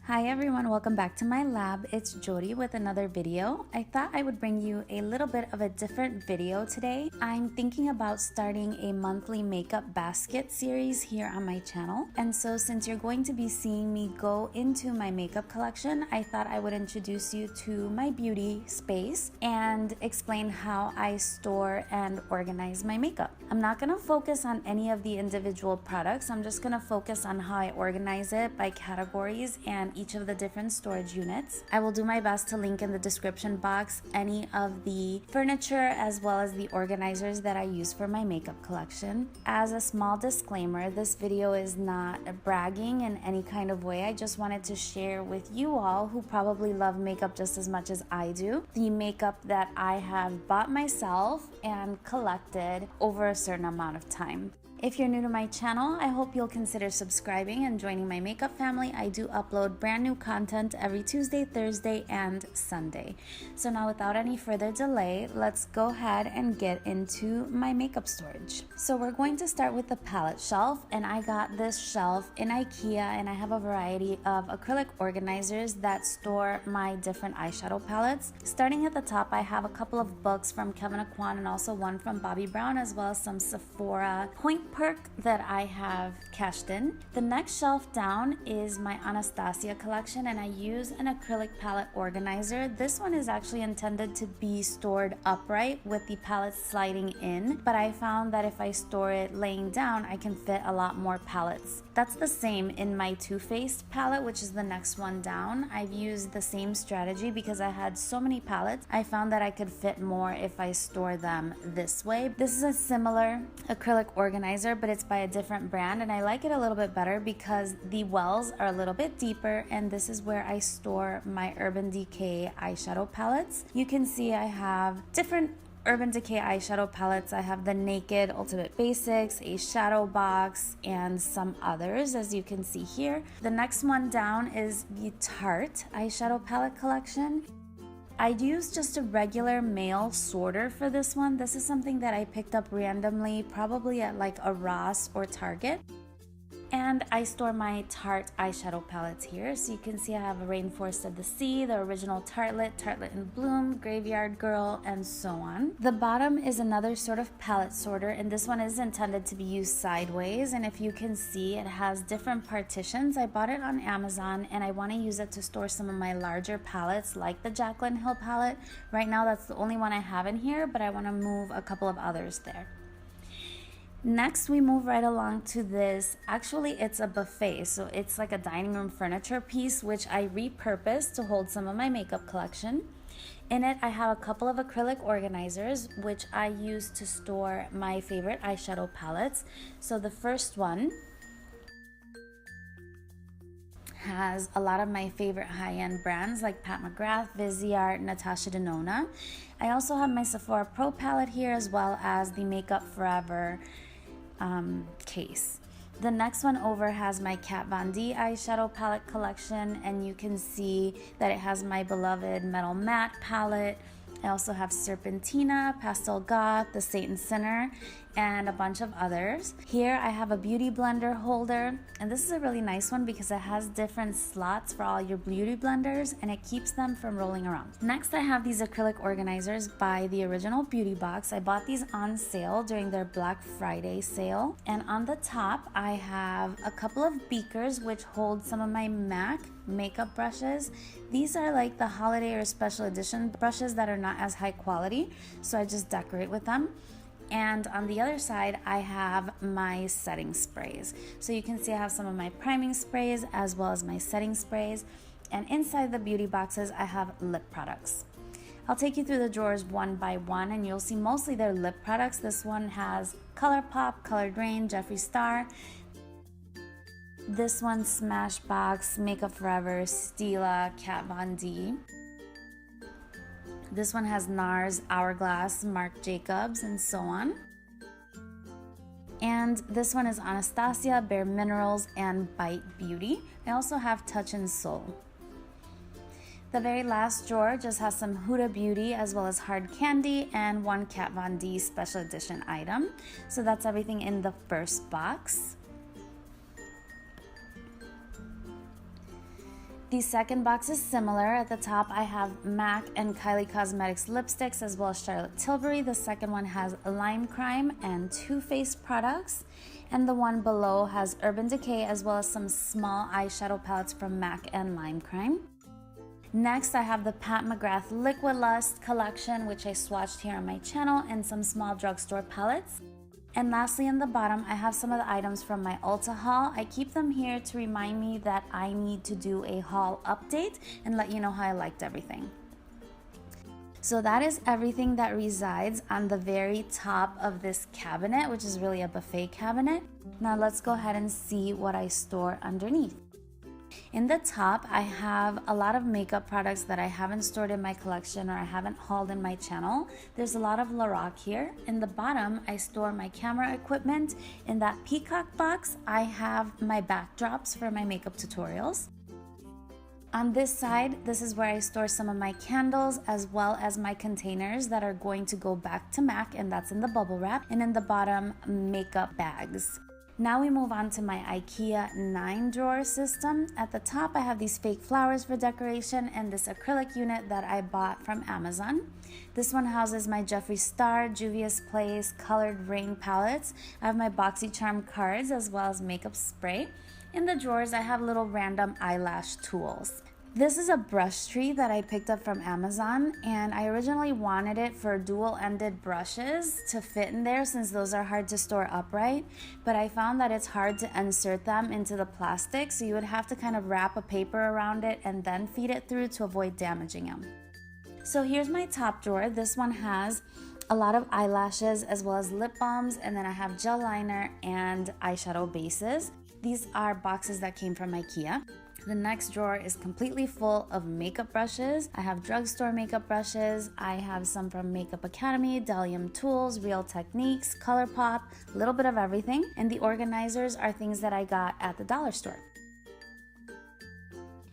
Hi everyone, welcome back to my lab. It's Yori with another video. I thought I would bring you a little bit of a different video today. I'm thinking about starting a monthly makeup basket series here on my channel. And so since you're going to be seeing me go into my makeup collection, I thought I would introduce you to my beauty space and explain how I store and organize my makeup. I'm not gonna focus on any of the individual products. I'm just gonna focus on how I organize it by categories and each of the different storage units. I will do my best to link in the description box any of the furniture as well as the organizers that I use for my makeup collection. As a small disclaimer, this video is not bragging in any kind of way. I just wanted to share with you all who probably love makeup just as much as I do, the makeup that I have bought myself and collected over a certain amount of time. If you're new to my channel, I hope you'll consider subscribing and joining my makeup family. I do upload brand new content every Tuesday, Thursday, and Sunday. So now without any further delay, let's go ahead and get into my makeup storage. So we're going to start with the palette shelf, and I got this shelf in Ikea, and I have a variety of acrylic organizers that store my different eyeshadow palettes. Starting at the top, I have a couple of books from Kevin Aucoin and also one from Bobbi Brown, as well as some Sephora Point Perk that I have cashed in. The next shelf down is my Anastasia collection, and I use an acrylic palette organizer. This one is actually intended to be stored upright with the palette sliding in, but I found that if I store it laying down, I can fit a lot more palettes. That's the same in my Too Faced palette, which is the next one down. I've used the same strategy because I had so many palettes. I found that I could fit more if I store them this way. This is a similar acrylic organizer, but it's by a different brand, and I like it a little bit better because the wells are a little bit deeper, and this is where I store my Urban Decay eyeshadow palettes. You can see I have different Urban Decay eyeshadow palettes. I have the Naked Ultimate Basics, a Shadow Box, and some others, as you can see here. The next one down is the Tarte eyeshadow palette collection. I used just a regular male sorter for this one. This is something that I picked up randomly, probably at like a Ross or Target. And I store my Tarte eyeshadow palettes here. So you can see I have a Rainforest of the Sea, the original Tartelette, Tartelette in Bloom, Graveyard Girl, and so on. The bottom is another sort of palette sorter, and this one is intended to be used sideways. And if you can see, it has different partitions. I bought it on Amazon, and I want to use it to store some of my larger palettes, like the Jaclyn Hill palette. Right now, that's the only one I have in here, but I want to move a couple of others there. Next, we move right along to this. Actually, it's a buffet, so it's like a dining room furniture piece, which I repurposed to hold some of my makeup collection. In it, I have a couple of acrylic organizers, which I use to store my favorite eyeshadow palettes. So the first one has a lot of my favorite high-end brands like Pat McGrath, Viseart, Natasha Denona. I also have my Sephora Pro palette here, as well as the Makeup Forever case. The next one over has my Kat Von D eyeshadow palette collection, and you can see that it has my beloved Metal Matte palette. I also have Serpentina, Pastel Goth, the Saint Sinner, and a bunch of others. Here I have a beauty blender holder, and this is a really nice one because it has different slots for all your beauty blenders, and it keeps them from rolling around. Next, I have these acrylic organizers by the Original Beauty Box. I bought these on sale during their Black Friday sale, and on the top I have a couple of beakers which hold some of my MAC makeup brushes. These are like the holiday or special edition brushes that are not as high quality, so I just decorate with them. And on the other side, I have my setting sprays. So you can see I have some of my priming sprays as well as my setting sprays. And inside the beauty boxes, I have lip products. I'll take you through the drawers one by one, and you'll see mostly they're lip products. This one has ColourPop, Colored Rain, Jeffree Star. This one, Smashbox, Makeup Forever, Stila, Kat Von D. This one has NARS, Hourglass, Marc Jacobs, and so on. And this one is Anastasia, Bare Minerals, and Bite Beauty. I also have Touch in Soul. The very last drawer just has some Huda Beauty as well as Hard Candy and one Kat Von D special edition item. So that's everything in the first box. The second box is similar. At the top I have MAC and Kylie Cosmetics lipsticks as well as Charlotte Tilbury. The second one has Lime Crime and Too Faced products. And the one below has Urban Decay as well as some small eyeshadow palettes from MAC and Lime Crime. Next, I have the Pat McGrath Liquid Lust collection, which I swatched here on my channel, and some small drugstore palettes. And lastly, in the bottom, I have some of the items from my Ulta haul. I keep them here to remind me that I need to do a haul update and let you know how I liked everything. So that is everything that resides on the very top of this cabinet, which is really a buffet cabinet. Now let's go ahead and see what I store underneath. In the top, I have a lot of makeup products that I haven't stored in my collection or I haven't hauled in my channel. There's a lot of Lorac here. In the bottom, I store my camera equipment. In that peacock box, I have my backdrops for my makeup tutorials. On this side, this is where I store some of my candles as well as my containers that are going to go back to MAC, and that's in the bubble wrap. And in the bottom, makeup bags. Now we move on to my Ikea 9-drawer system. At the top, I have these fake flowers for decoration and this acrylic unit that I bought from Amazon. This one houses my Jeffree Star, Juvia's Place, colored ring palettes. I have my BoxyCharm cards as well as makeup spray. In the drawers, I have little random eyelash tools. This is a brush tree that I picked up from Amazon, and I originally wanted it for dual-ended brushes to fit in there since those are hard to store upright, but I found that it's hard to insert them into the plastic, so you would have to kind of wrap a paper around it and then feed it through to avoid damaging them. So here's my top drawer. This one has a lot of eyelashes as well as lip balms, and then I have gel liner and eyeshadow bases. These are boxes that came from Ikea. The next drawer is completely full of makeup brushes. I have drugstore makeup brushes. I have some from Makeup Academy, Delium Tools, Real Techniques, ColourPop, a little bit of everything. And the organizers are things that I got at the dollar store.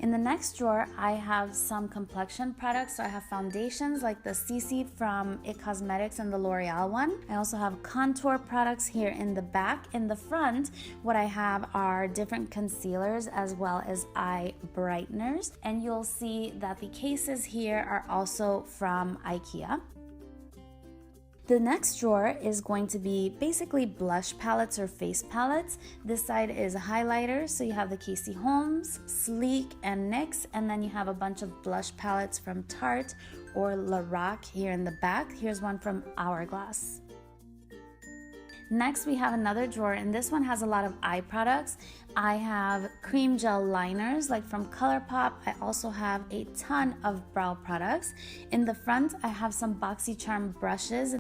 In the next drawer, I have some complexion products. So I have foundations like the CC from It Cosmetics and the L'Oreal one. I also have contour products here in the back. In the front, what I have are different concealers as well as eye brighteners. And you'll see that the cases here are also from Ikea. The next drawer is going to be basically blush palettes or face palettes. This side is highlighters, so you have the Casey Holmes, Sleek, and NYX, and then you have a bunch of blush palettes from Tarte or Lorac here in the back. Here's one from Hourglass. Next, we have another drawer, and this one has a lot of eye products. I have cream gel liners, like from ColourPop. I also have a ton of brow products. In the front, I have some BoxyCharm brushes.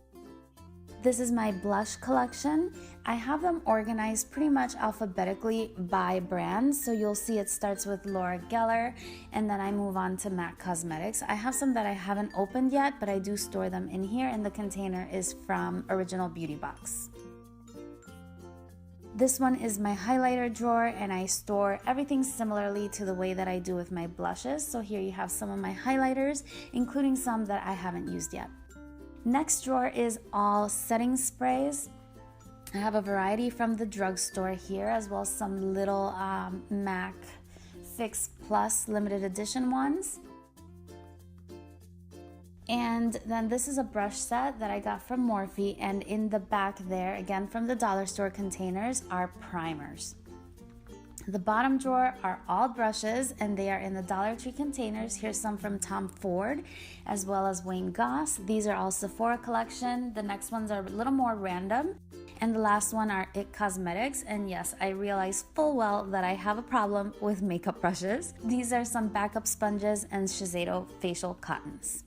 This is my blush collection. I have them organized pretty much alphabetically by brand. So you'll see it starts with Laura Geller, and then I move on to MAC Cosmetics. I have some that I haven't opened yet, but I do store them in here, and the container is from Original Beauty Box. This one is my highlighter drawer, and I store everything similarly to the way that I do with my blushes. So here you have some of my highlighters, including some that I haven't used yet. Next drawer is all setting sprays. I have a variety from the drugstore here, as well as some little MAC Fix Plus limited edition ones. And then this is a brush set that I got from Morphe, and in the back there, again from the dollar store containers, are primers. The bottom drawer are all brushes, and they are in the Dollar Tree containers. Here's some from Tom Ford as well as Wayne Goss. These are all Sephora collection. The next ones are a little more random. And the last one are It Cosmetics. And yes, I realize full well that I have a problem with makeup brushes. These are some backup sponges and Shiseido facial cottons.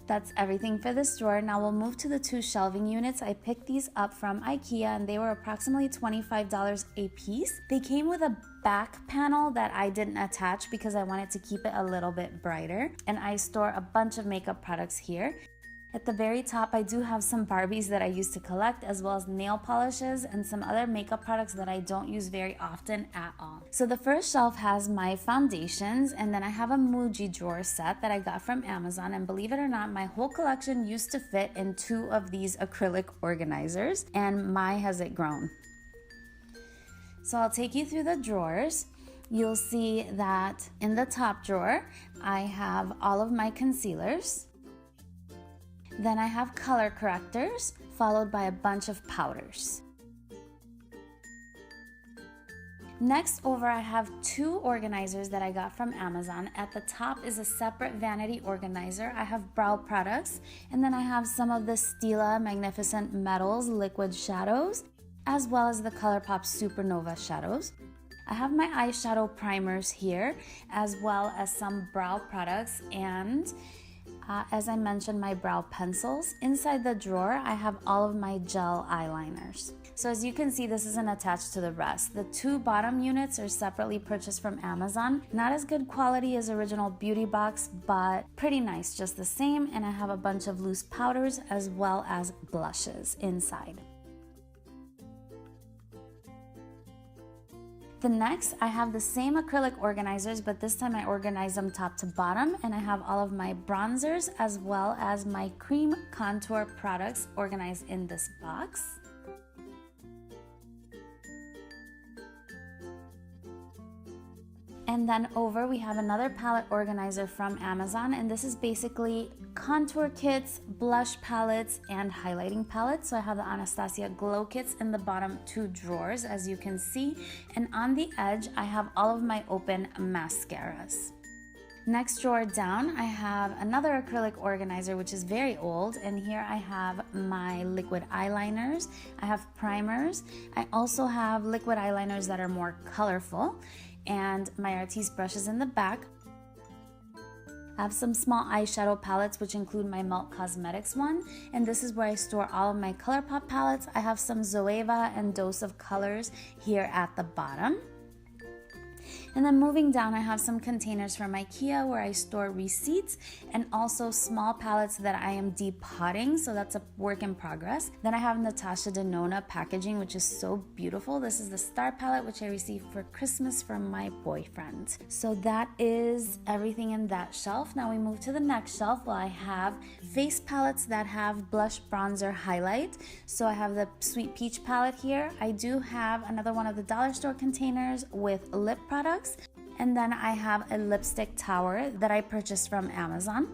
That's everything for this drawer. Now we'll move to the two shelving units. I picked these up from Ikea, and they were approximately $25 a piece. They came with a back panel that I didn't attach because I wanted to keep it a little bit brighter. And I store a bunch of makeup products here. At the very top, I do have some Barbies that I used to collect, as well as nail polishes and some other makeup products that I don't use very often at all. So the first shelf has my foundations, and then I have a Muji drawer set that I got from Amazon, and believe it or not, my whole collection used to fit in 2 of these acrylic organizers, and my has it grown. So I'll take you through the drawers. You'll see that in the top drawer, I have all of my concealers. Then I have color correctors, followed by a bunch of powders. Next over, I have two organizers that I got from Amazon. At the top is a separate vanity organizer. I have brow products, and then I have some of the Stila Magnificent Metals liquid shadows, as well as the ColourPop Supernova shadows. I have my eyeshadow primers here, as well as some brow products and as I mentioned, my brow pencils. Inside the drawer, I have all of my gel eyeliners. So as you can see, this isn't attached to the rest. The two bottom units are separately purchased from Amazon. Not as good quality as original beauty box, but pretty nice just the same. And I have a bunch of loose powders as well as blushes inside. The next, I have the same acrylic organizers, but this time I organize them top to bottom, and I have all of my bronzers as well as my cream contour products organized in this box. And then over, we have another palette organizer from Amazon, and this is basically contour kits, blush palettes, and highlighting palettes. So I have the Anastasia glow kits in the bottom two drawers, as you can see. And on the edge, I have all of my open mascaras. Next drawer down, I have another acrylic organizer, which is very old. And here I have my liquid eyeliners. I have primers. I also have liquid eyeliners that are more colorful, and my Artiste brushes in the back. I have some small eyeshadow palettes, which include my Melt Cosmetics one, and this is where I store all of my ColourPop palettes. I have some Zoeva and Dose of Colors here at the bottom. And then moving down, I have some containers from Ikea where I store receipts and also small palettes that I am depotting, so that's a work in progress. Then I have Natasha Denona packaging, which is so beautiful. This is the Star palette, which I received for Christmas from my boyfriend. So that is everything in that shelf. Now we move to the next shelf where I have face palettes that have blush, bronzer, highlight. So I have the Sweet Peach palette here. I do have another one of the dollar store containers with lip products. And then I have a lipstick tower that I purchased from Amazon.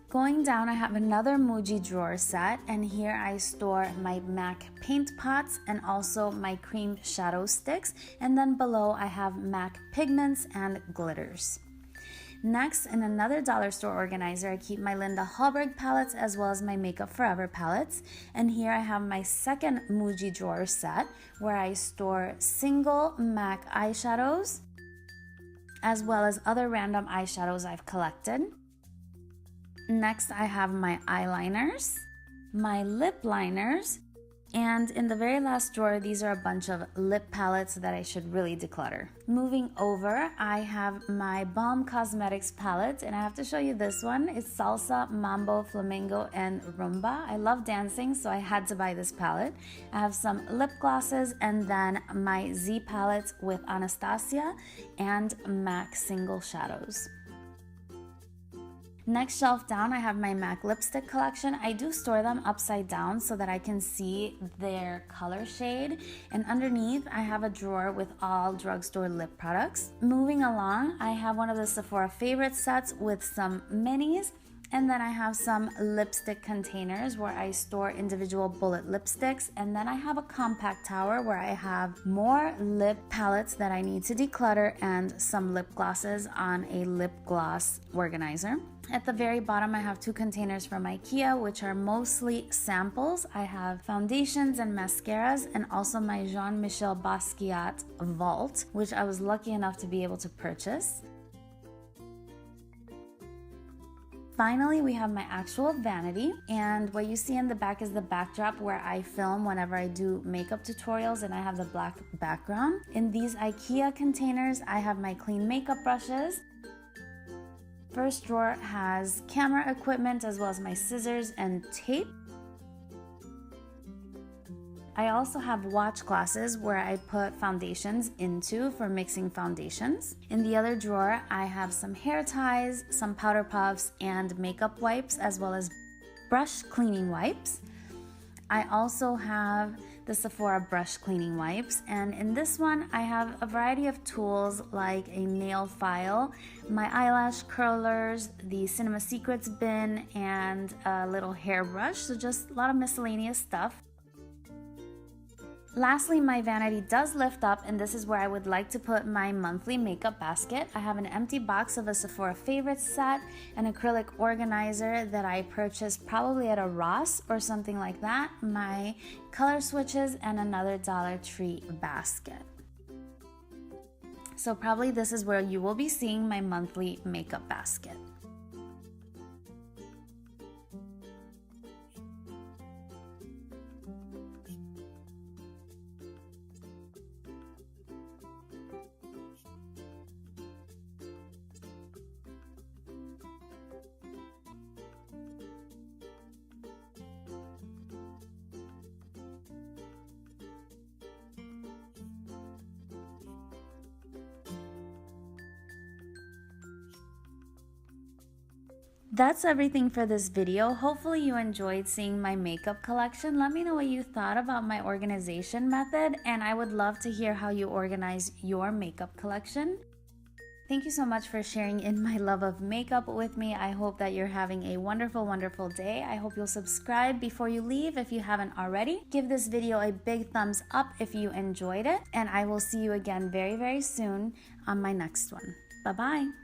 Going down, I have another Muji drawer set, and here I store my MAC paint pots and also my cream shadow sticks. And then below I have MAC pigments and glitters. Next, in another dollar store organizer, I keep my Linda Hallberg palettes as well as my Makeup Forever palettes. And here I have my second Muji drawer set where I store single MAC eyeshadows as well as other random eyeshadows I've collected. Next, I have my eyeliners, my lip liners, and in the very last drawer, these are a bunch of lip palettes that I should really declutter. Moving over, I have my Balm Cosmetics palette, and I have to show you this one. It's Salsa, Mambo, Flamingo, and Rumba. I love dancing, so I had to buy this palette. I have some lip glosses, and then my Z palettes with Anastasia and MAC single shadows. Next shelf down, I have my MAC lipstick collection. I do store them upside down so that I can see their color shade. And underneath, I have a drawer with all drugstore lip products. Moving along, I have one of the Sephora favorite sets with some minis. And then I have some lipstick containers where I store individual bullet lipsticks. And then I have a compact tower where I have more lip palettes that I need to declutter and some lip glosses on a lip gloss organizer. At the very bottom, I have two containers from Ikea, which are mostly samples. I have foundations and mascaras, and also my Jean-Michel Basquiat Vault, which I was lucky enough to be able to purchase. Finally, we have my actual vanity, and what you see in the back is the backdrop where I film whenever I do makeup tutorials, and I have the black background. In these Ikea containers, I have my clean makeup brushes. First drawer has camera equipment as well as my scissors and tape. I also have watch glasses where I put foundations into for mixing foundations. In the other drawer, I have some hair ties, some powder puffs, and makeup wipes, as well as brush cleaning wipes. I also have the Sephora brush cleaning wipes, and in this one I have a variety of tools like a nail file, my eyelash curlers, the Cinema Secrets bin, and a little hairbrush, so just a lot of miscellaneous stuff. Lastly, my vanity does lift up, and this is where I would like to put my monthly makeup basket. I have an empty box of a Sephora Favorites set, an acrylic organizer that I purchased probably at a Ross or something like that, my color switches, and another Dollar Tree basket. So probably this is where you will be seeing my monthly makeup basket. That's everything for this video. Hopefully you enjoyed seeing my makeup collection. Let me know what you thought about my organization method, and I would love to hear how you organize your makeup collection. Thank you so much for sharing in my love of makeup with me. I hope that you're having a wonderful, wonderful day. I hope you'll subscribe before you leave if you haven't already. Give this video a big thumbs up if you enjoyed it, and I will see you again very, very soon on my next one. Bye-bye.